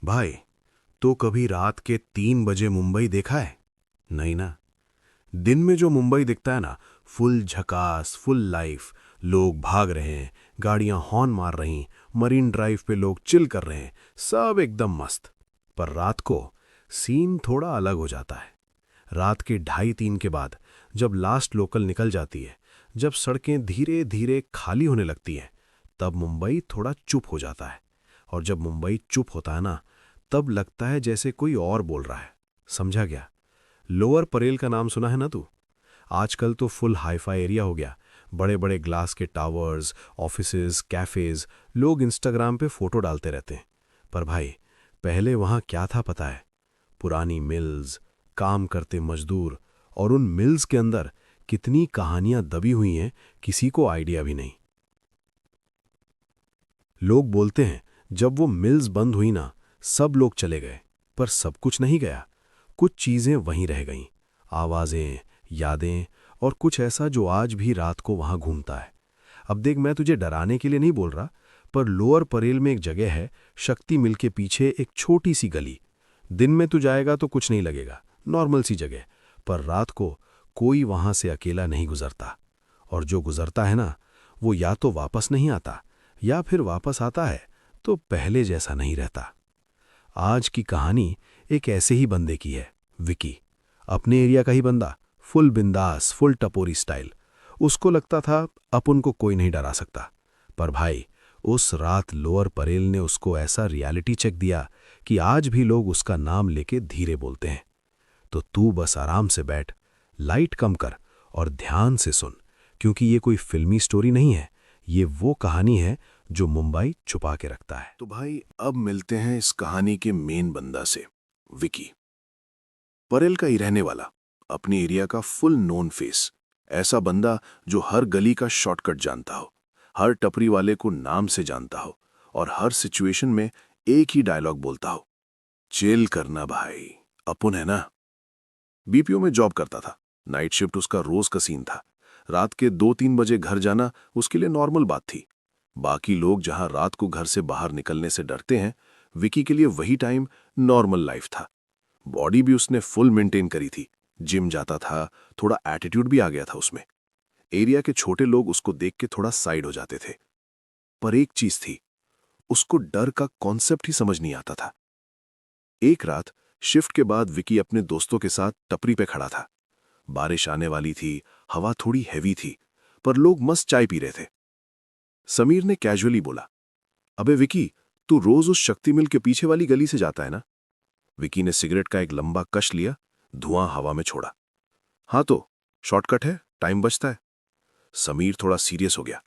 भाई, तो कभी रात के 3 बजे मुंबई देखा है? नहीं ना। दिन में जो मुंबई दिखता है ना, फुल झकास, फुल लाइफ, लोग भाग रहे हैं, गाड़ियां हॉर्न मार रही, मरीन ड्राइव पे लोग चिल कर रहे हैं, सब एकदम मस्त। पर रात को सीन थोड़ा अलग हो जाता है। रात के 2:30-3 के बाद जब लास्ट लोकल निकल जाती है, जब सड़कें धीरे धीरे खाली होने लगती हैं, तब मुंबई थोड़ा चुप हो जाता है। और जब मुंबई चुप होता है ना, तब लगता है जैसे कोई और बोल रहा है। समझा गया? लोअर परेल का नाम सुना है ना तू? आजकल तो फुल हाईफाई एरिया हो गया। बड़े बड़े ग्लास के टावर्स, ऑफिसेज, कैफेज, लोग इंस्टाग्राम पे फोटो डालते रहते हैं। पर भाई, पहले वहां क्या था पता है? पुरानी मिल्स, काम करते मजदूर, और उन मिल्स के अंदर कितनी कहानियां दबी हुई हैं, किसी को आइडिया भी नहीं। लोग बोलते हैं जब वो मिल्स बंद हुई ना, सब लोग चले गए। पर सब कुछ नहीं गया। कुछ चीजें वहीं रह गईं। आवाजें, यादें, और कुछ ऐसा जो आज भी रात को वहां घूमता है। अब देख, मैं तुझे डराने के लिए नहीं बोल रहा, पर लोअर परेल में एक जगह है, शक्ति मिल के पीछे एक छोटी सी गली। दिन में तू जाएगा तो कुछ नहीं लगेगा, नॉर्मल सी जगह। पर रात को कोई वहां से अकेला नहीं गुजरता। और जो गुजरता है ना, वो या तो वापस नहीं आता, या फिर वापस आता है तो पहले जैसा नहीं रहता। आज की कहानी एक ऐसे ही बंदे की है, विकी। अपने एरिया का ही बंदा, फुल बिंदास, फुल टपोरी स्टाइल। उसको लगता था अपन को कोई नहीं डरा सकता। पर भाई, उस रात लोअर परेल ने उसको ऐसा रियलिटी चेक दिया कि आज भी लोग उसका नाम लेके धीरे बोलते हैं। तो तू बस आराम से बैठ, लाइट कम कर और ध्यान से सुन, क्योंकि ये कोई फिल्मी स्टोरी नहीं है। ये वो कहानी है जो मुंबई छुपा के रखता है। तो भाई, अब मिलते हैं इस कहानी के मेन बंदा से, विकी। परेल का ही रहने वाला, अपनी एरिया का फुल नोन फेस। ऐसा बंदा जो हर गली का शॉर्टकट जानता हो, हर टपरी वाले को नाम से जानता हो, और हर सिचुएशन में एक ही डायलॉग बोलता हो, चिल करना भाई, अपुन है ना। बीपीओ में जॉब करता था। नाइट शिफ्ट उसका रोज का सीन था। रात के 2-3 बजे घर जाना उसके लिए नॉर्मल बात थी। बाकी लोग जहां रात को घर से बाहर निकलने से डरते हैं, विकी के लिए वही टाइम नॉर्मल लाइफ था। बॉडी भी उसने फुल मेंटेन करी थी, जिम जाता था, थोड़ा एटीट्यूड भी आ गया था उसमें। एरिया के छोटे लोग उसको देख के थोड़ा साइड हो जाते थे। पर एक चीज थी, उसको डर का कॉन्सेप्ट ही समझ नहीं आता था। एक रात शिफ्ट के बाद विकी अपने दोस्तों के साथ टपरी पे खड़ा था। बारिश आने वाली थी, हवा थोड़ी हैवी थी, पर लोग मस्त चाय पी रहे थे। समीर ने कैजुअली बोला, अबे विकी, तू रोज उस शक्ति मिल के पीछे वाली गली से जाता है ना? विकी ने सिगरेट का एक लंबा कश लिया, धुआं हवा में छोड़ा। हाँ तो, शॉर्टकट है, टाइम बचता है। समीर थोड़ा सीरियस हो गया।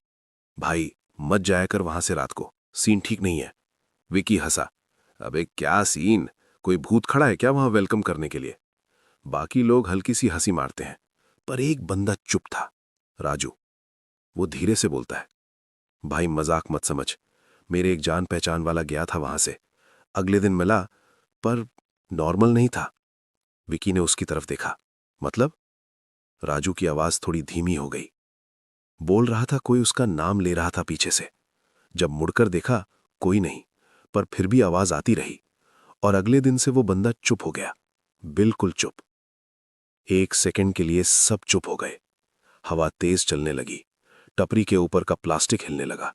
भाई, मत जाया कर वहां से रात को, सीन ठीक नहीं है। विकी हंसा, अबे क्या सीन, कोई भूत खड़ा है क्या वहां वेलकम करने के लिए? बाकी लोग हल्की सी हंसी मारते हैं, पर एक बंदा चुप था, राजू। वो धीरे से बोलता है, भाई मजाक मत समझ, मेरे एक जान पहचान वाला गया था वहां से, अगले दिन मिला, पर नॉर्मल नहीं था। विकी ने उसकी तरफ देखा। मतलब? राजू की आवाज थोड़ी धीमी हो गई। बोल रहा था कोई उसका नाम ले रहा था पीछे से। जब मुड़कर देखा, कोई नहीं, पर फिर भी आवाज आती रही। और अगले दिन से वो बंदा चुप हो गया, बिल्कुल चुप। 1 सेकंड के लिए सब चुप हो गए। हवा तेज चलने लगी, टपरी के ऊपर का प्लास्टिक हिलने लगा।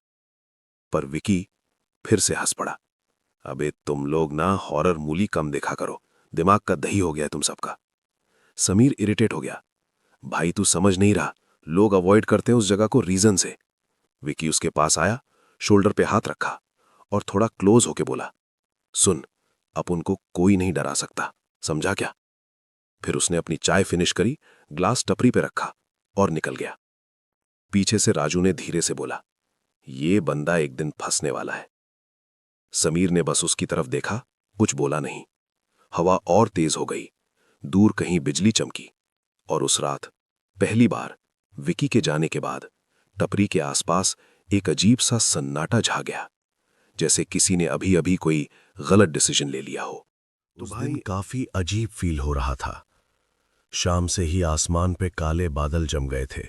पर विकी फिर से हंस पड़ा। अबे तुम लोग ना हॉरर मूवी कम देखा करो, दिमाग का दही हो गया है तुम सबका। समीर इरिटेट हो गया। भाई तू समझ नहीं रहा, लोग अवॉइड करते हैं उस जगह को रीजन से। विकी उसके पास आया, शोल्डर पे हाथ रखा और थोड़ा क्लोज होके बोला, सुन, अब उनको कोई नहीं डरा सकता, समझा क्या? फिर उसने अपनी चाय फिनिश करी, ग्लास टपरी पे रखा और निकल गया। पीछे से राजू ने धीरे से बोला, ये बंदा एक दिन फंसने वाला है। समीर ने बस उसकी तरफ देखा, कुछ बोला नहीं। हवा और तेज हो गई, दूर कहीं बिजली चमकी। और उस रात पहली बार विकी के जाने के बाद टपरी के आसपास एक अजीब सा सन्नाटा छा गया, जैसे किसी ने अभी अभी कोई गलत डिसीजन ले लिया हो। तो उस दिन काफी अजीब फील हो रहा था। शाम से ही आसमान पे काले बादल जम गए थे।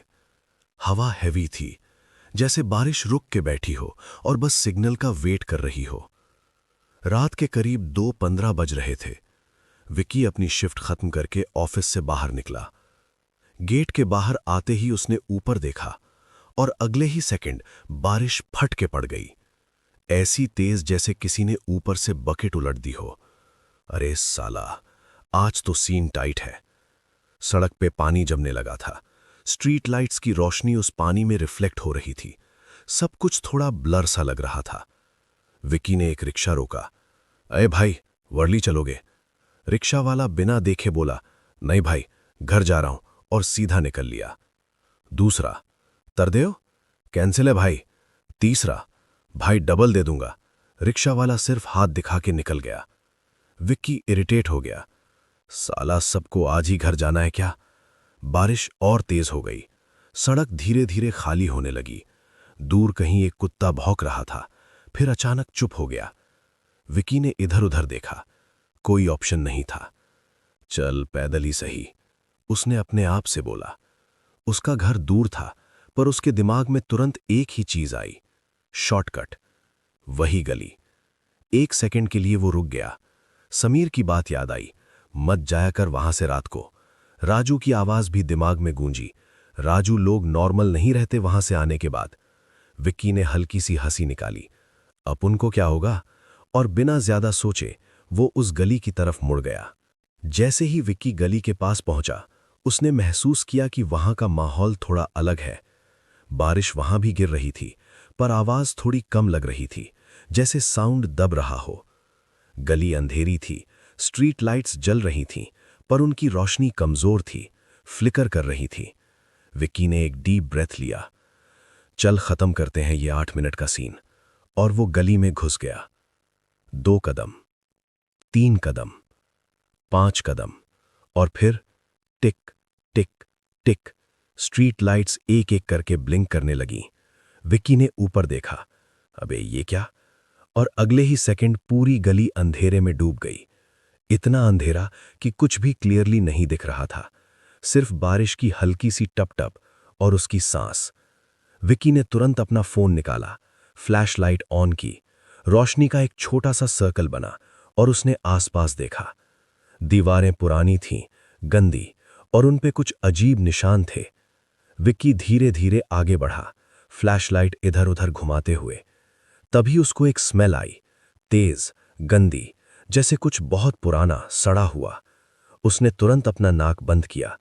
हवा हैवी थी, जैसे बारिश रुक के बैठी हो और बस सिग्नल का वेट कर रही हो। रात के करीब 2:15 बज रहे थे। विकी अपनी शिफ्ट खत्म करके ऑफिस से बाहर निकला। गेट के बाहर आते ही उसने ऊपर देखा और अगले ही सेकंड बारिश फट के पड़ गई, ऐसी तेज जैसे किसी ने ऊपर से बकेट उलट दी हो। अरे साला, आज तो सीन टाइट है। सड़क पे पानी जमने लगा था। स्ट्रीट लाइट्स की रोशनी उस पानी में रिफ्लेक्ट हो रही थी। सब कुछ थोड़ा ब्लर सा लग रहा था। विकी ने एक रिक्शा रोका। अरे भाई, वर्ली चलोगे? रिक्शा वाला बिना देखे बोला, नहीं भाई, घर जा रहा हूं, और सीधा निकल लिया। दूसरा, तरदेव? कैंसिल है भाई। तीसरा, भाई डबल दे दूंगा। रिक्शा वाला सिर्फ हाथ दिखा के निकल गया। विक्की इरिटेट हो गया। साला, सबको आज ही घर जाना है क्या? बारिश और तेज हो गई। सड़क धीरे धीरे खाली होने लगी। दूर कहीं एक कुत्ता भौंक रहा था, फिर अचानक चुप हो गया। विकी ने इधर उधर देखा, कोई ऑप्शन नहीं था। चल पैदल ही सही, उसने अपने आप से बोला। उसका घर दूर था, पर उसके दिमाग में तुरंत एक ही चीज आई, शॉर्टकट। वही गली। एक सेकंड के लिए वो रुक गया। समीर की बात याद आई, मत जाया कर वहां से रात को। राजू की आवाज भी दिमाग में गूंजी। राजू लोग नॉर्मल नहीं रहते वहां से आने के बाद। विक्की ने हल्की सी हंसी निकाली। अपन को क्या होगा? और बिना ज्यादा सोचे वो उस गली की तरफ मुड़ गया। जैसे ही विक्की गली के पास पहुंचा, उसने महसूस किया कि वहां का माहौल थोड़ा अलग है। बारिश वहां भी गिर रही थी, पर आवाज थोड़ी कम लग रही थी, जैसे साउंड दब रहा हो। गली अंधेरी थी, स्ट्रीट लाइट्स जल रही थीं, पर उनकी रोशनी कमजोर थी, फ्लिकर कर रही थी। विक्की ने एक डीप ब्रेथ लिया। चल खत्म करते हैं ये 8 मिनट का सीन। और वो गली में घुस गया। 2 कदम, 3 कदम, 5 कदम, और फिर टिक टिक टिक। स्ट्रीट लाइट्स एक एक करके ब्लिंक करने लगीं। विक्की ने ऊपर देखा। अबे ये क्या? और अगले ही सेकंड पूरी गली अंधेरे में डूब गई। इतना अंधेरा कि कुछ भी क्लियरली नहीं दिख रहा था, सिर्फ बारिश की हल्की सी टप टप और उसकी सांस। विक्की ने तुरंत अपना फोन निकाला, फ्लैशलाइट ऑन की। रोशनी का एक छोटा सा सर्कल बना और उसने आसपास देखा। दीवारें पुरानी थीं, गंदी, और उन पे कुछ अजीब निशान थे। विक्की धीरे धीरे आगे बढ़ा, फ्लैशलाइट इधर उधर घुमाते हुए। तभी उसको एक स्मेल आई, तेज, गंदी, जैसे कुछ बहुत पुराना सड़ा हुआ। उसने तुरंत अपना नाक बंद किया।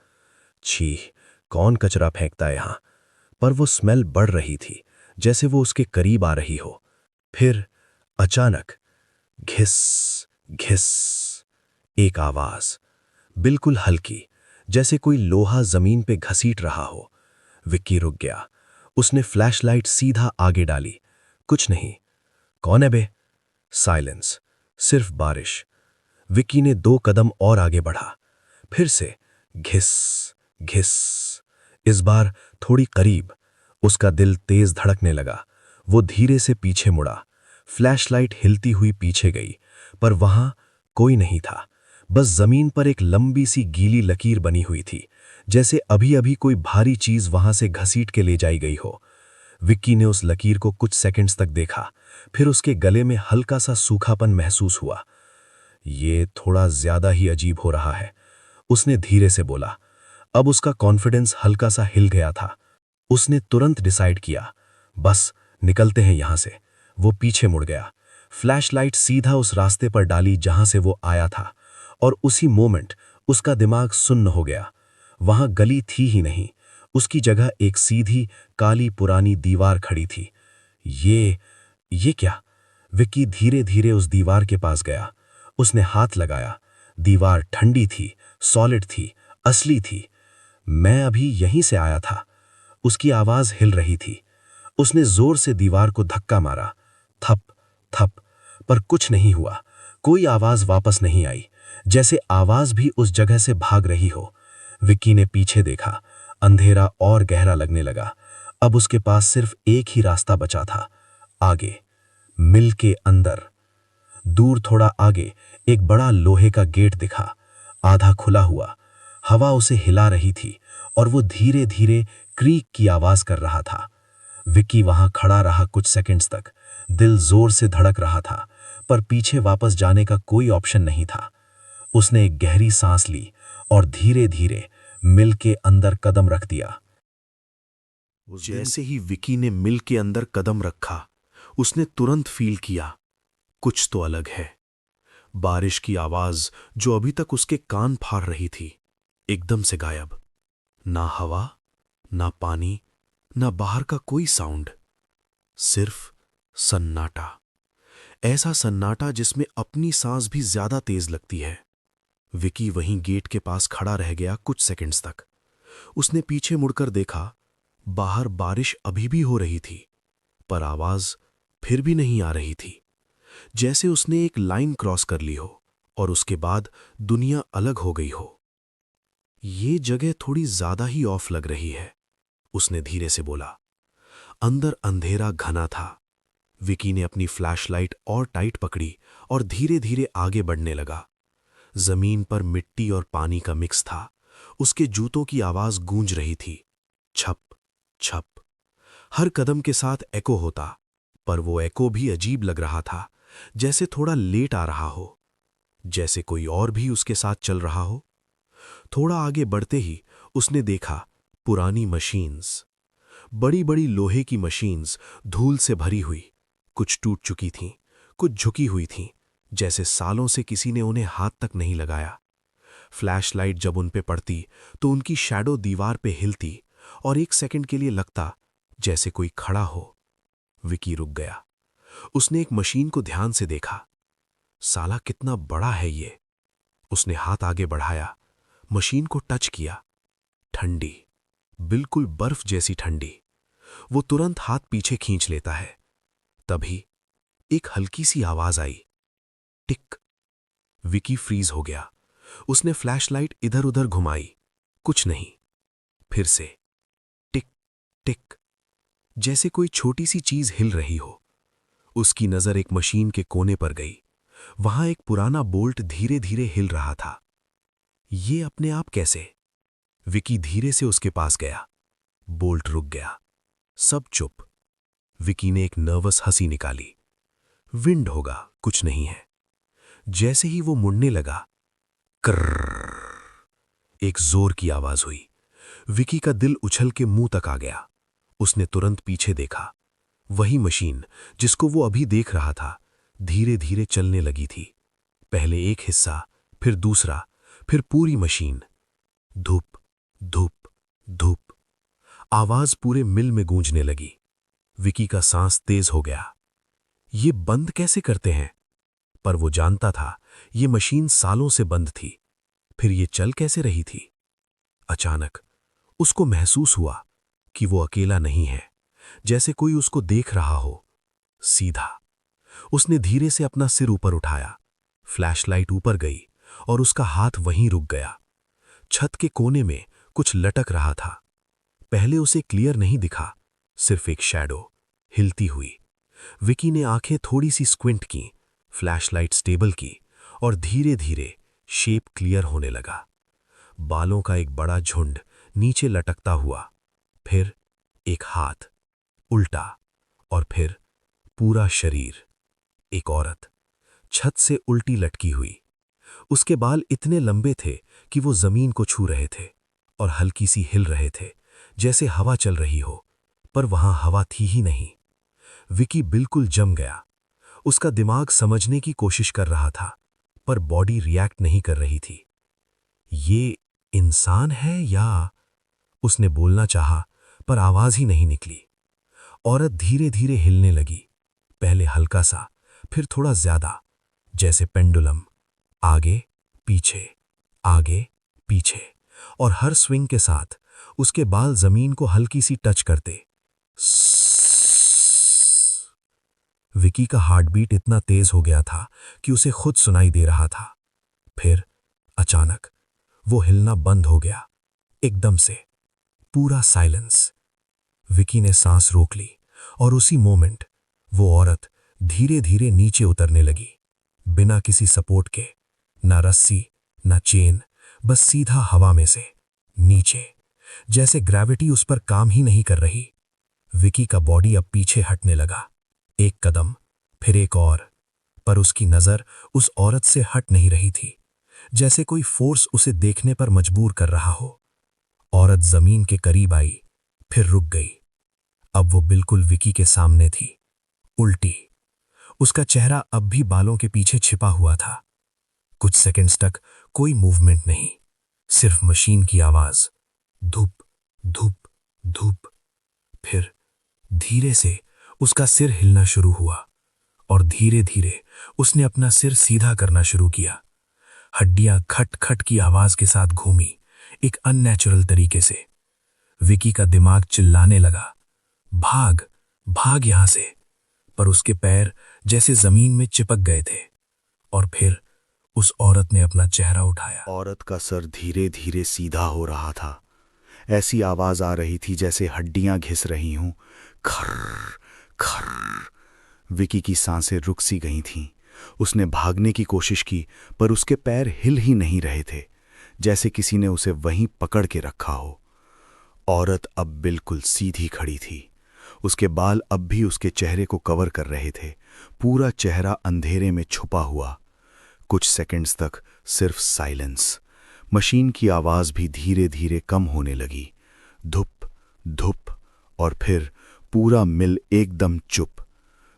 छी, कौन कचरा फेंकता है यहां? पर वो स्मेल बढ़ रही थी, जैसे वो उसके करीब आ रही हो। फिर अचानक घिस घिस, एक आवाज, बिल्कुल हल्की, जैसे कोई लोहा जमीन पे घसीट रहा हो। विक्की रुक गया। उसने फ्लैशलाइट सीधा आगे डाली। कुछ नहीं। कौन है बे? साइलेंस, सिर्फ बारिश। विक्की ने 2 कदम और आगे बढ़ा। फिर से घिस घिस, इस बार थोड़ी करीब। उसका दिल तेज धड़कने लगा। वो धीरे से पीछे मुड़ा। फ्लैशलाइट हिलती हुई पीछे गई, पर वहां कोई नहीं था। बस जमीन पर एक लंबी सी गीली लकीर बनी हुई थी, जैसे अभी अभी कोई भारी चीज वहां से घसीट के ले जाई गई हो। विक्की ने उस लकीर को कुछ सेकंड्स तक देखा, फिर उसके गले में हल्का सा सूखापन महसूस हुआ। ये थोड़ा ज्यादा ही अजीब हो रहा है, उसने धीरे से बोला। अब उसका कॉन्फिडेंस हल्का सा हिल गया था। उसने तुरंत डिसाइड किया, बस निकलते हैं यहां से। वो पीछे मुड़ गया। फ्लैशलाइट सीधा उस रास्ते पर डाली जहां से वो आया था, और उसी मोमेंट उसका दिमाग सुन्न हो गया। वहां गली थी ही नहीं, उसकी जगह एक सीधी काली पुरानी दीवार खड़ी थी। ये क्या? विक्की धीरे धीरे उस दीवार के पास गया। उसने हाथ लगाया। दीवार ठंडी थी, सॉलिड थी, असली थी। मैं अभी यहीं से आया था। उसकी आवाज हिल रही थी। उसने जोर से दीवार को धक्का मारा। थप थप, पर कुछ नहीं हुआ। कोई आवाज वापस नहीं आई, जैसे आवाज भी उस जगह से भाग रही हो। विक्की ने पीछे देखा। अंधेरा और गहरा लगने लगा। अब उसके पास सिर्फ एक ही रास्ता बचा था, आगे, मिल के अंदर। दूर थोड़ा आगे एक बड़ा लोहे का गेट दिखा, आधा खुला हुआ। हवा उसे हिला रही थी और वो धीरे धीरे क्रीक की आवाज कर रहा था। विक्की वहां खड़ा रहा कुछ सेकंड्स तक। दिल जोर से धड़क रहा था, पर पीछे वापस जाने का कोई ऑप्शन नहीं था। उसने एक गहरी सांस ली और धीरे धीरे मिल के अंदर कदम रख दिया। जैसे ही विकी ने मिल के अंदर कदम रखा, उसने तुरंत फील किया, कुछ तो अलग है। बारिश की आवाज जो अभी तक उसके कान फाड़ रही थी, एकदम से गायब। ना हवा, ना पानी, ना बाहर का कोई साउंड, सिर्फ सन्नाटा। ऐसा सन्नाटा जिसमें अपनी सांस भी ज्यादा तेज लगती है। विकी वहीं गेट के पास खड़ा रह गया कुछ सेकंड्स तक। उसने पीछे मुड़कर देखा, बाहर बारिश अभी भी हो रही थी, पर आवाज फिर भी नहीं आ रही थी। जैसे उसने एक लाइन क्रॉस कर ली हो और उसके बाद दुनिया अलग हो गई हो। ये जगह थोड़ी ज्यादा ही ऑफ लग रही है, उसने धीरे से बोला। अंदर अंधेरा घना था। विकी ने अपनी फ्लैशलाइट और टाइट पकड़ी और धीरे धीरे आगे बढ़ने लगा। जमीन पर मिट्टी और पानी का मिक्स था। उसके जूतों की आवाज गूंज रही थी, छप छप। हर कदम के साथ एको होता, पर वो एको भी अजीब लग रहा था, जैसे थोड़ा लेट आ रहा हो, जैसे कोई और भी उसके साथ चल रहा हो। थोड़ा आगे बढ़ते ही उसने देखा पुरानी मशीन्स, बड़ी बड़ी लोहे की मशीन्स, धूल से भरी हुई। कुछ टूट चुकी थीं, कुछ झुकी हुई थीं, जैसे सालों से किसी ने उन्हें हाथ तक नहीं लगाया। फ्लैशलाइट जब उन पे पड़ती तो उनकी शैडो दीवार पे हिलती और एक सेकंड के लिए लगता जैसे कोई खड़ा हो। विकी रुक गया। उसने एक मशीन को ध्यान से देखा। साला कितना बड़ा है ये। उसने हाथ आगे बढ़ाया, मशीन को टच किया। ठंडी, बिल्कुल बर्फ जैसी ठंडी। वो तुरंत हाथ पीछे खींच लेता है। तभी एक हल्की सी आवाज आई, टिक। विकी फ्रीज हो गया। उसने फ्लैशलाइट इधर उधर घुमाई, कुछ नहीं। फिर से टिक टिक, जैसे कोई छोटी सी चीज हिल रही हो। उसकी नजर एक मशीन के कोने पर गई। वहां एक पुराना बोल्ट धीरे धीरे हिल रहा था। ये अपने आप कैसे? विकी धीरे से उसके पास गया। बोल्ट रुक गया, सब चुप। विकी ने एक नर्वस हंसी निकाली। विंड होगा, कुछ नहीं है। जैसे ही वो मुड़ने लगा, कर्र, एक जोर की आवाज हुई। विकी का दिल उछल के मुंह तक आ गया। उसने तुरंत पीछे देखा। वही मशीन जिसको वो अभी देख रहा था, धीरे धीरे चलने लगी थी। पहले एक हिस्सा, फिर दूसरा, फिर पूरी मशीन। धूप धूप धूप। आवाज पूरे मिल में गूंजने लगी। विकी का सांस तेज हो गया। ये बंद कैसे करते हैं? पर वो जानता था ये मशीन सालों से बंद थी। फिर ये चल कैसे रही थी? अचानक उसको महसूस हुआ कि वो अकेला नहीं है, जैसे कोई उसको देख रहा हो, सीधा। उसने धीरे से अपना सिर ऊपर उठाया। फ्लैशलाइट ऊपर गई और उसका हाथ वहीं रुक गया। छत के कोने में कुछ लटक रहा था। पहले उसे क्लियर नहीं दिखा, सिर्फ एक शैडो हिलती हुई। विकी ने आंखें थोड़ी सी स्क्विंट की, फ्लैशलाइट स्टेबल की और धीरे धीरे शेप क्लियर होने लगा। बालों का एक बड़ा झुंड नीचे लटकता हुआ, फिर एक हाथ उल्टा, और फिर पूरा शरीर। एक औरत छत से उल्टी लटकी हुई। उसके बाल इतने लंबे थे कि वो जमीन को छू रहे थे और हल्की सी हिल रहे थे, जैसे हवा चल रही हो, पर वहां हवा थी ही नहीं। विकी बिल्कुल जम गया। उसका दिमाग समझने की कोशिश कर रहा था, पर बॉडी रिएक्ट नहीं कर रही थी। ये इंसान है या? उसने बोलना चाहा, पर आवाज ही नहीं निकली। औरत धीरे धीरे हिलने लगी, पहले हल्का सा, फिर थोड़ा ज्यादा, जैसे पेंडुलम। आगे पीछे, आगे पीछे, और हर स्विंग के साथ उसके बाल जमीन को हल्की सी टच करते। विकी का हार्टबीट इतना तेज हो गया था कि उसे खुद सुनाई दे रहा था। फिर अचानक वो हिलना बंद हो गया, एकदम से, पूरा साइलेंस। विकी ने सांस रोक ली और उसी मोमेंट वो औरत धीरे धीरे नीचे उतरने लगी, बिना किसी सपोर्ट के। ना रस्सी, ना चेन, बस सीधा हवा में से नीचे, जैसे ग्रेविटी उस पर काम ही नहीं कर रही। विकी का बॉडी अब पीछे हटने लगा। एक कदम, फिर एक और, पर उसकी नजर उस औरत से हट नहीं रही थी, जैसे कोई फोर्स उसे देखने पर मजबूर कर रहा हो। औरत जमीन के करीब आई, फिर रुक गई। अब वो बिल्कुल विकी के सामने थी, उल्टी। उसका चेहरा अब भी बालों के पीछे छिपा हुआ था। कुछ सेकंड्स तक कोई मूवमेंट नहीं, सिर्फ मशीन की आवाज, धूप धूप धूप। फिर धीरे से उसका सिर हिलना शुरू हुआ और धीरे धीरे उसने अपना सिर सीधा करना शुरू किया। हड्डियां खट खट की आवाज के साथ घूमी, एक अननेचुरल तरीके से। विकी का दिमाग चिल्लाने लगा, भाग भाग यहां से, पर उसके पैर जैसे जमीन में चिपक गए थे। और फिर उस औरत ने अपना चेहरा उठाया। औरत का सर धीरे धीरे सीधा हो रहा था। ऐसी आवाज आ रही थी जैसे हड्डियां घिस रही हों, खर्र खर्र। विकी की सांसें रुक सी गई थीं। उसने भागने की कोशिश की, पर उसके पैर हिल ही नहीं रहे थे, जैसे किसी ने उसे वहीं पकड़ के रखा हो। औरत अब बिल्कुल सीधी खड़ी थी। उसके बाल अब भी उसके चेहरे को कवर कर रहे थे, पूरा चेहरा अंधेरे में छुपा हुआ। कुछ सेकंड्स तक सिर्फ साइलेंस। मशीन की आवाज भी धीरे धीरे कम होने लगी, धुप धुप। और फिर पूरा मिल एकदम चुप।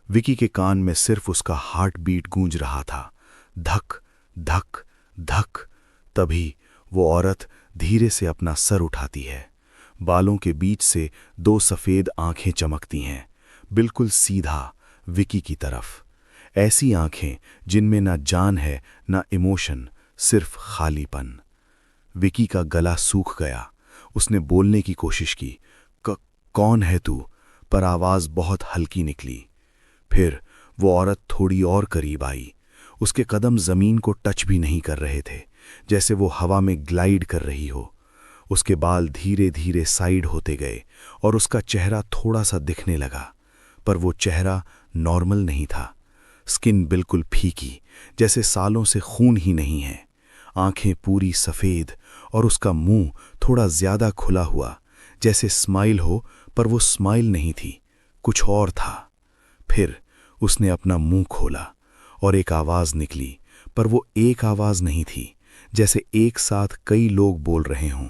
विकी के कान में सिर्फ उसका हार्ट बीट गूंज रहा था, धक धक धक। तभी वो औरत धीरे से अपना सर उठाती है। बालों के बीच से दो सफेद आंखें चमकती हैं, बिल्कुल सीधा विकी की तरफ। ऐसी आंखें जिनमें ना जान है ना इमोशन, सिर्फ खालीपन। विकी का गला सूख गया। उसने बोलने की कोशिश की, कौन है तू? पर आवाज बहुत हल्की निकली। फिर वो औरत थोड़ी और करीब आई। उसके कदम जमीन को टच भी नहीं कर रहे थे, जैसे वो हवा में ग्लाइड कर रही हो। उसके बाल धीरे धीरे साइड होते गए और उसका चेहरा थोड़ा सा दिखने लगा, पर वो चेहरा नॉर्मल नहीं था। स्किन बिल्कुल फीकी, जैसे सालों से खून ही नहीं है। आंखें पूरी सफेद और उसका मुंह थोड़ा ज्यादा खुला हुआ, जैसे स्माइल हो, पर वो स्माइल नहीं थी, कुछ और था। फिर उसने अपना मुंह खोला और एक आवाज निकली, पर वो एक आवाज नहीं थी, जैसे एक साथ कई लोग बोल रहे हों।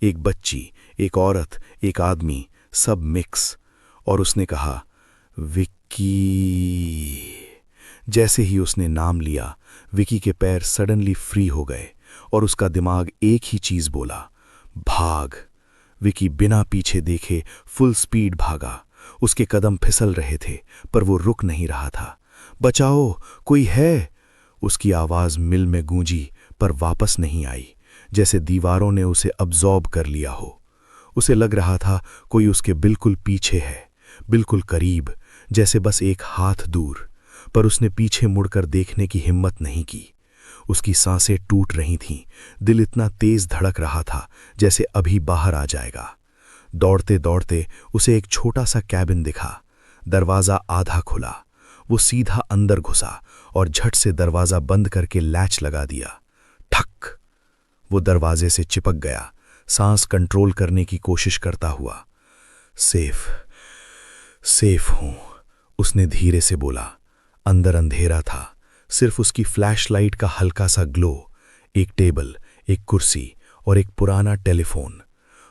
एक बच्ची, एक औरत, एक आदमी, सब मिक्स। और उसने कहा, विक्की। जैसे ही उसने नाम लिया, विकी के पैर सडनली फ्री हो गए और उसका दिमाग एक ही चीज बोला, भाग। विकी बिना पीछे देखे फुल स्पीड भागा। उसके कदम फिसल रहे थे, पर वो रुक नहीं रहा था। बचाओ, कोई है? उसकी आवाज मिल में गूंजी, पर वापस नहीं आई, जैसे दीवारों ने उसे अब्जॉर्ब कर लिया हो। उसे लग रहा था कोई उसके बिल्कुल पीछे है, बिल्कुल करीब, जैसे बस एक हाथ दूर। पर उसने पीछे मुड़कर देखने की हिम्मत नहीं की। उसकी सांसें टूट रही थीं, दिल इतना तेज धड़क रहा था जैसे अभी बाहर आ जाएगा। दौड़ते दौड़ते उसे एक छोटा सा कैबिन दिखा। दरवाजा आधा खुला। वो सीधा अंदर घुसा और झट से दरवाजा बंद करके लैच लगा दिया। ठक! वो दरवाजे से चिपक गया, सांस कंट्रोल करने की कोशिश करता हुआ। सेफ, सेफ हूं, उसने धीरे से बोला। अंदर अंधेरा था, सिर्फ उसकी फ्लैशलाइट का हल्का सा ग्लो। एक टेबल, एक कुर्सी और एक पुराना टेलीफोन।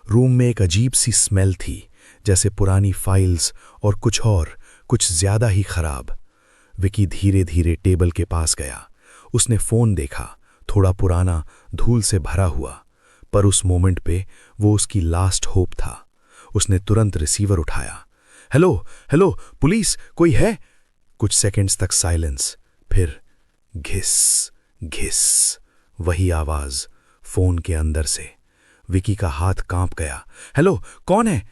रूम में एक अजीब सी स्मेल थी, जैसे पुरानी फाइल्स और कुछ ज्यादा ही खराब। विकी धीरे धीरे टेबल के पास गया। उसने फोन देखा, थोड़ा पुराना, धूल से भरा हुआ, पर उस मोमेंट पे वो उसकी लास्ट होप था। उसने तुरंत रिसीवर उठाया। हेलो हेलो, पुलिस, कोई है? कुछ सेकंड्स तक साइलेंस, फिर घिस घिस, वही आवाज फोन के अंदर से। विकी का हाथ कांप गया। हेलो, कौन है?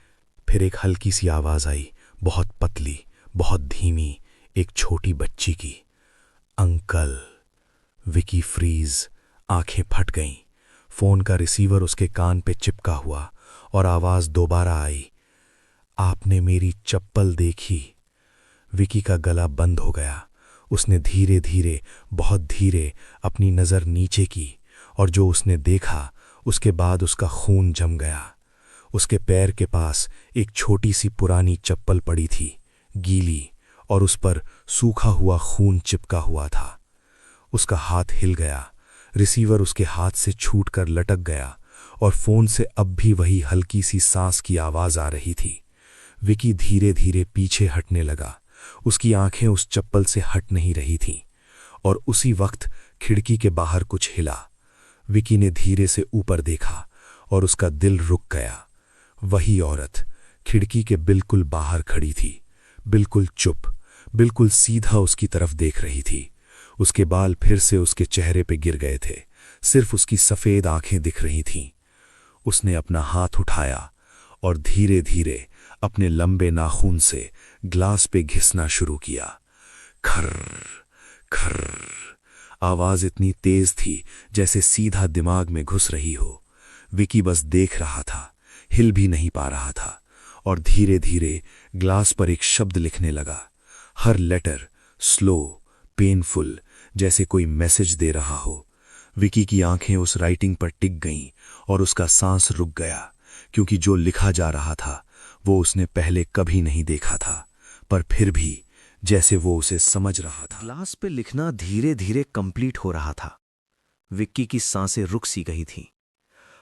फिर एक हल्की सी आवाज आई, बहुत पतली, बहुत धीमी, एक छोटी बच्ची की, अंकल। विकी फ्रीज, आंखें फट गईं। फोन का रिसीवर उसके कान पे चिपका हुआ और आवाज दोबारा आई, आपने मेरी चप्पल देखी? विकी का गला बंद हो गया। उसने धीरे धीरे, बहुत धीरे अपनी नजर नीचे की, और जो उसने देखा उसके बाद उसका खून जम गया। उसके पैर के पास एक छोटी सी पुरानी चप्पल पड़ी थी, गीली और उस पर सूखा हुआ खून चिपका हुआ था। उसका हाथ हिल गया, रिसीवर उसके हाथ से छूटकर लटक गया और फोन से अब भी वही हल्की सी सांस की आवाज आ रही थी। विकी धीरे धीरे पीछे हटने लगा। उसकी आंखें उस चप्पल से हट नहीं रही थीं और उसी वक्त खिड़की के बाहर कुछ हिला। विकी ने धीरे से ऊपर देखा और उसका दिल रुक गया। वही औरत खिड़की के बिल्कुल बाहर खड़ी थी, बिल्कुल चुप, बिल्कुल सीधा उसकी तरफ देख रही थी। उसके बाल फिर से उसके चेहरे पे गिर गए थे, सिर्फ उसकी सफेद आंखें दिख रही थीं। उसने अपना हाथ उठाया और धीरे धीरे अपने लंबे नाखून से ग्लास पे घिसना शुरू किया। खर्र खर्र आवाज इतनी तेज थी जैसे सीधा दिमाग में घुस रही हो। विकी बस देख रहा था, हिल भी नहीं पा रहा था और धीरे धीरे ग्लास पर एक शब्द लिखने लगा। हर लेटर स्लो, पेनफुल, जैसे कोई मैसेज दे रहा हो। विकी की आंखें उस राइटिंग पर टिक गईं और उसका सांस रुक गया, क्योंकि जो लिखा जा रहा था वो उसने पहले कभी नहीं देखा था, पर फिर भी जैसे वो उसे समझ रहा था। ग्लास पे लिखना धीरे धीरे कंप्लीट हो रहा था। विक्की की सांसें रुक सी गई थीं।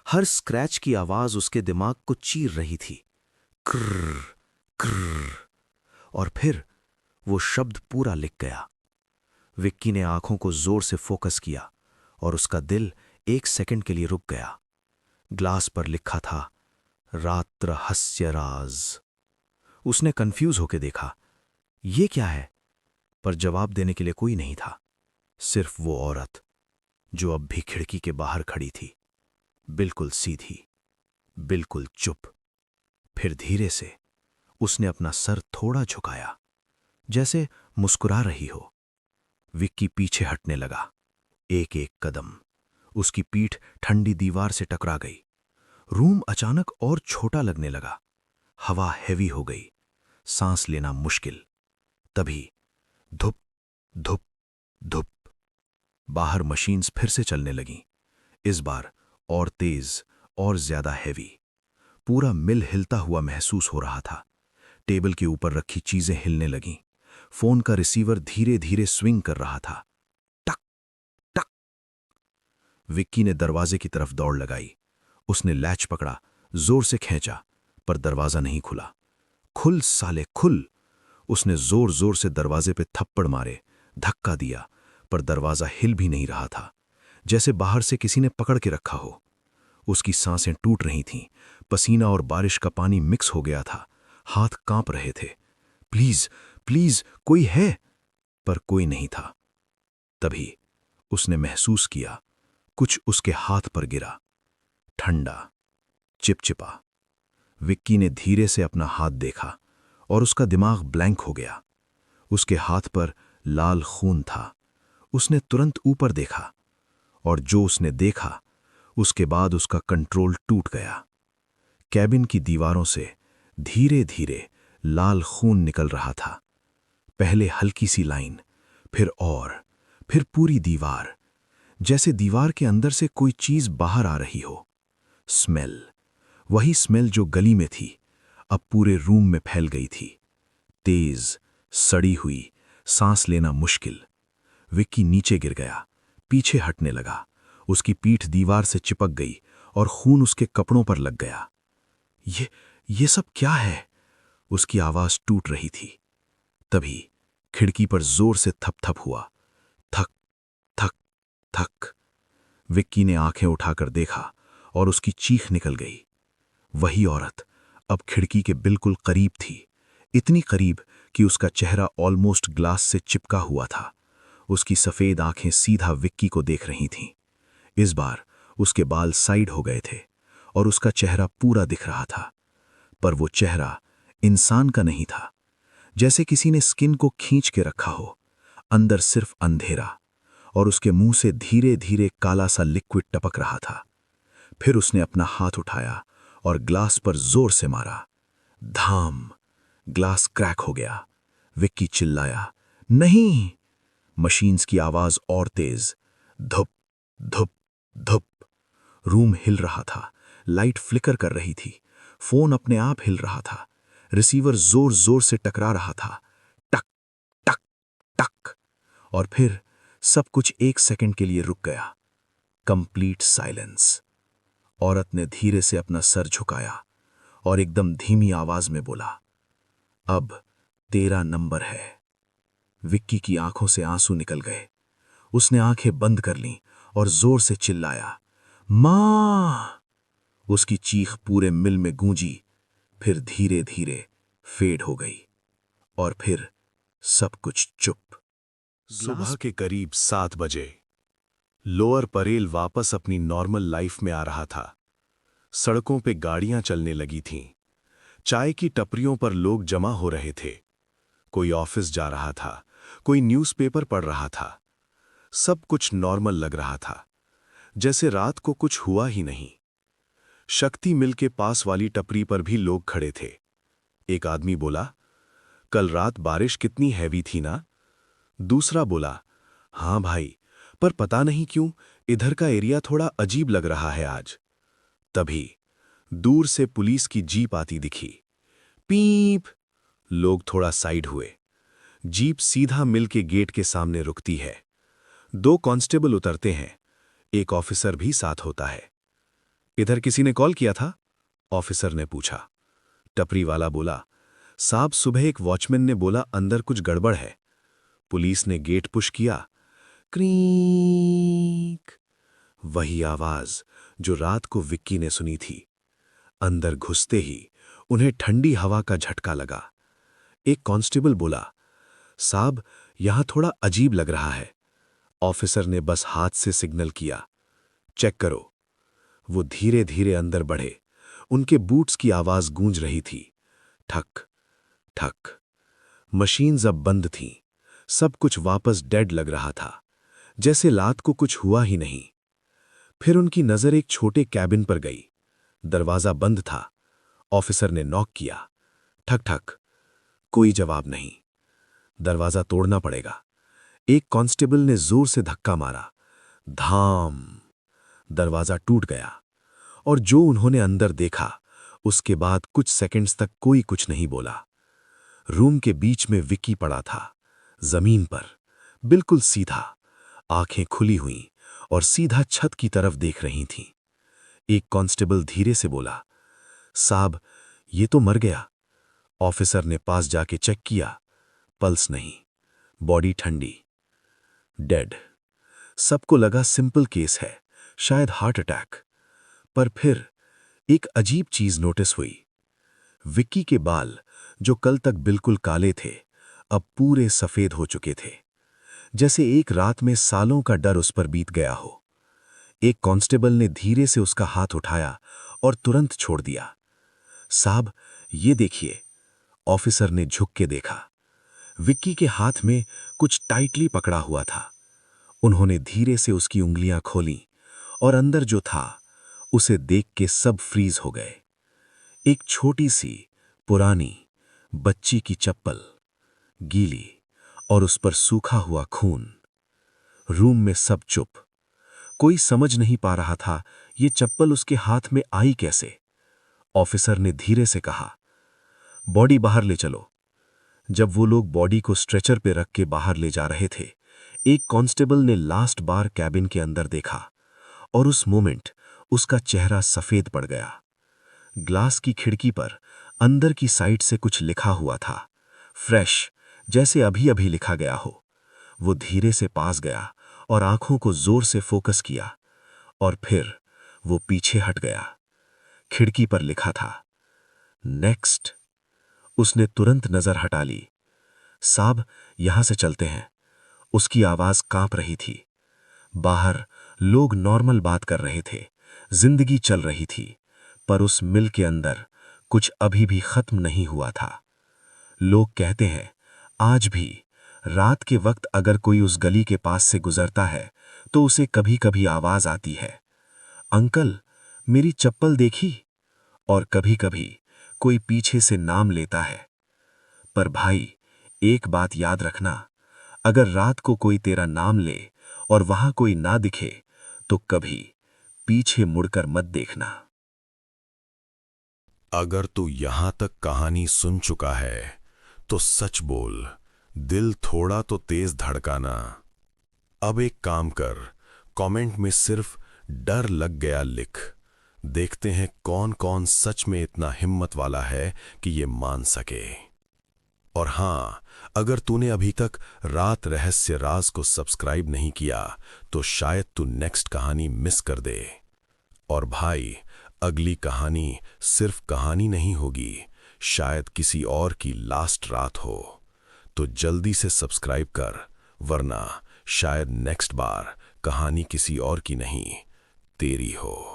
हर स्क्रैच की आवाज उसके दिमाग को चीर रही थी। क्र क्र। और फिर वो शब्द पूरा लिख गया। विक्की ने आंखों को जोर से फोकस किया और उसका दिल 1 सेकंड के लिए रुक गया। ग्लास पर लिखा था, रात्र हस्य राज। उसने कंफ्यूज होकर देखा, ये क्या है? पर जवाब देने के लिए कोई नहीं था, सिर्फ वो औरत जो अब भी खिड़की के बाहर खड़ी थी, बिल्कुल सीधी, बिल्कुल चुप। फिर धीरे से उसने अपना सर थोड़ा झुकाया, जैसे मुस्कुरा रही हो। विक्की पीछे हटने लगा, एक एक कदम। उसकी पीठ ठंडी दीवार से टकरा गई। रूम अचानक और छोटा लगने लगा। हवा हैवी हो गई, सांस लेना मुश्किल। तभी धुप धुप धुप, बाहर मशीन्स फिर से चलने लगीं, इस बार और तेज और ज्यादा हैवी। पूरा मिल हिलता हुआ महसूस हो रहा था। टेबल के ऊपर रखी चीजें हिलने लगीं। फोन का रिसीवर धीरे धीरे स्विंग कर रहा था। टक टक। विक्की ने दरवाजे की तरफ दौड़ लगाई। उसने लैच पकड़ा, जोर से खींचा, पर दरवाजा नहीं खुला। खुल साले खुल। उसने जोर जोर से दरवाजे पे थप्पड़ मारे, धक्का दिया, पर दरवाजा हिल भी नहीं रहा था, जैसे बाहर से किसी ने पकड़ के रखा हो। उसकी सांसें टूट रही थीं, पसीना और बारिश का पानी मिक्स हो गया था, हाथ कांप रहे थे। प्लीज प्लीज कोई है, पर कोई नहीं था। तभी उसने महसूस किया, कुछ उसके हाथ पर गिरा, ठंडा, चिपचिपा। विक्की ने धीरे से अपना हाथ देखा और उसका दिमाग ब्लैंक हो गया। उसके हाथ पर लाल खून था। उसने तुरंत ऊपर देखा, और जो उसने देखा उसके बाद उसका कंट्रोल टूट गया। कैबिन की दीवारों से धीरे धीरे लाल खून निकल रहा था। पहले हल्की सी लाइन, फिर पूरी दीवार, जैसे दीवार के अंदर से कोई चीज बाहर आ रही हो। स्मेल, वही स्मेल जो गली में थी, अब पूरे रूम में फैल गई थी। तेज, सड़ी हुई, सांस लेना मुश्किल। विक्की नीचे गिर गया, पीछे हटने लगा। उसकी पीठ दीवार से चिपक गई और खून उसके कपड़ों पर लग गया। ये सब क्या है? उसकी आवाज टूट रही थी। तभी खिड़की पर जोर से थप थप हुआ। थक थक थक। विक्की ने आंखें उठाकर देखा और उसकी चीख निकल गई। वही औरत अब खिड़की के बिल्कुल करीब थी, इतनी करीब कि उसका चेहरा ऑलमोस्ट ग्लास से चिपका हुआ था। उसकी सफेद आंखें सीधा विक्की को देख रही थीं। इस बार उसके बाल साइड हो गए थे और उसका चेहरा पूरा दिख रहा था, पर वो चेहरा इंसान का नहीं था, जैसे किसी ने स्किन को खींच के रखा हो। अंदर सिर्फ अंधेरा, और उसके मुंह से धीरे धीरे काला सा लिक्विड टपक रहा था। फिर उसने अपना हाथ उठाया और ग्लास पर जोर से मारा। धाम! ग्लास क्रैक हो गया। विक्की चिल्लाया, नहीं! मशीन्स की आवाज और तेज। धुप धुप धुप। रूम हिल रहा था, लाइट फ्लिकर कर रही थी, फोन अपने आप हिल रहा था, रिसीवर जोर जोर से टकरा रहा था। टक टक, और फिर सब कुछ 1 सेकंड के लिए रुक गया। Complete silence. औरत ने धीरे से अपना सर झुकाया और एकदम धीमी आवाज में बोला, अब तेरा नंबर है। विक्की की आंखों से आंसू निकल गए। उसने आंखें बंद कर लीं और जोर से चिल्लाया, मां! उसकी चीख पूरे मिल में गूंजी, फिर धीरे धीरे फेड हो गई और फिर सब कुछ चुप। सुबह के करीब 7 बजे लोअर परेल वापस अपनी नॉर्मल लाइफ में आ रहा था। सड़कों पे गाड़ियां चलने लगी थीं। चाय की टपरियों पर लोग जमा हो रहे थे। कोई ऑफिस जा रहा था, कोई न्यूज़पेपर पढ़ रहा था। सब कुछ नॉर्मल लग रहा था, जैसे रात को कुछ हुआ ही नहीं। शक्ति मिल के पास वाली टपरी पर भी लोग खड़े थे। एक आदमी बोला, कल रात बारिश कितनी हैवी थी ना? दूसरा बोला, हाँ भाई, पर पता नहीं क्यों इधर का एरिया थोड़ा अजीब लग रहा है आज। तभी दूर से पुलिस की जीप आती दिखी। पीप! लोग थोड़ा साइड हुए। जीप सीधा मिल के गेट के सामने रुकती है। 2 कांस्टेबल उतरते हैं। एक ऑफिसर भी साथ होता है। इधर किसी ने कॉल किया था? ऑफिसर ने पूछा। टपरी वाला बोला, साहब सुबह एक वॉचमैन ने बोला अंदर कुछ गड़बड़ है। पुलिस ने गेट पुश किया। क्रीक! वही आवाज जो रात को विक्की ने सुनी थी। अंदर घुसते ही उन्हें ठंडी हवा का झटका लगा। एक कांस्टेबल बोला, साहब यहां थोड़ा अजीब लग रहा है। ऑफिसर ने बस हाथ से सिग्नल किया, चेक करो। वो धीरे धीरे अंदर बढ़े। उनके बूट्स की आवाज गूंज रही थी। ठक ठक। मशीन्स अब बंद थीं। सब कुछ वापस डेड लग रहा था, जैसे रात को कुछ हुआ ही नहीं। फिर उनकी नजर एक छोटे कैबिन पर गई। दरवाजा बंद था। ऑफिसर ने नॉक किया। ठक ठक। कोई जवाब नहीं। दरवाजा तोड़ना पड़ेगा। एक कांस्टेबल ने जोर से धक्का मारा। धाम! दरवाजा टूट गया और जो उन्होंने अंदर देखा, उसके बाद कुछ सेकंड्स तक कोई कुछ नहीं बोला। रूम के बीच में विक्की पड़ा था, जमीन पर, बिल्कुल सीधा, आंखें खुली हुईं और सीधा छत की तरफ देख रही थीं। एक कांस्टेबल धीरे से बोला, साहब ये तो मर गया। ऑफिसर ने पास जाके चेक किया। पल्स नहीं, बॉडी ठंडी, डेड। सबको लगा सिंपल केस है, शायद हार्ट अटैक। पर फिर एक अजीब चीज नोटिस हुई। विक्की के बाल, जो कल तक बिल्कुल काले थे, अब पूरे सफेद हो चुके थे, जैसे एक रात में सालों का डर उस पर बीत गया हो। एक कांस्टेबल ने धीरे से उसका हाथ उठाया और तुरंत छोड़ दिया। साहब ये देखिए। ऑफिसर ने झुक के देखा। विक्की के हाथ में कुछ टाइटली पकड़ा हुआ था। उन्होंने धीरे से उसकी उंगलियां खोलीं और अंदर जो था उसे देख के सब फ्रीज हो गए। एक छोटी सी पुरानी बच्ची की चप्पल, गीली, और उस पर सूखा हुआ खून। रूम में सब चुप। कोई समझ नहीं पा रहा था ये चप्पल उसके हाथ में आई कैसे। ऑफिसर ने धीरे से कहा, बॉडी बाहर ले चलो। जब वो लोग बॉडी को स्ट्रेचर पे रख के बाहर ले जा रहे थे, एक कांस्टेबल ने लास्ट बार कैबिन के अंदर देखा और उस मोमेंट उसका चेहरा सफेद पड़ गया। ग्लास की खिड़की पर अंदर की साइड से कुछ लिखा हुआ था, फ्रेश, जैसे अभी अभी लिखा गया हो। वो धीरे से पास गया और आंखों को जोर से फोकस किया और फिर वो पीछे हट गया। खिड़की पर लिखा था, नेक्स्ट। उसने तुरंत नजर हटा ली। साहब यहां से चलते हैं। उसकी आवाज कांप रही थी। बाहर लोग नॉर्मल बात कर रहे थे, जिंदगी चल रही थी, पर उस मिल के अंदर कुछ अभी भी खत्म नहीं हुआ था। लोग कहते हैं आज भी रात के वक्त अगर कोई उस गली के पास से गुजरता है तो उसे कभी कभी आवाज आती है, अंकल मेरी चप्पल देखी। और कभी कभी कोई पीछे से नाम लेता है। पर भाई एक बात याद रखना, अगर रात को कोई तेरा नाम ले और वहां कोई ना दिखे तो कभी पीछे मुड़कर मत देखना। अगर तू यहां तक कहानी सुन चुका है तो सच बोल, दिल थोड़ा तो तेज धड़काना। अब एक काम कर, कमेंट में सिर्फ डर लग गया लिख। देखते हैं कौन कौन सच में इतना हिम्मत वाला है कि ये मान सके। और हाँ, अगर तूने अभी तक रात रहस्य राज को सब्सक्राइब नहीं किया तो शायद तू नेक्स्ट कहानी मिस कर दे। और भाई, अगली कहानी सिर्फ कहानी नहीं होगी, शायद किसी और की लास्ट रात हो। तो जल्दी से सब्सक्राइब कर, वरना शायद नेक्स्ट बार कहानी किसी और की नहीं, तेरी हो।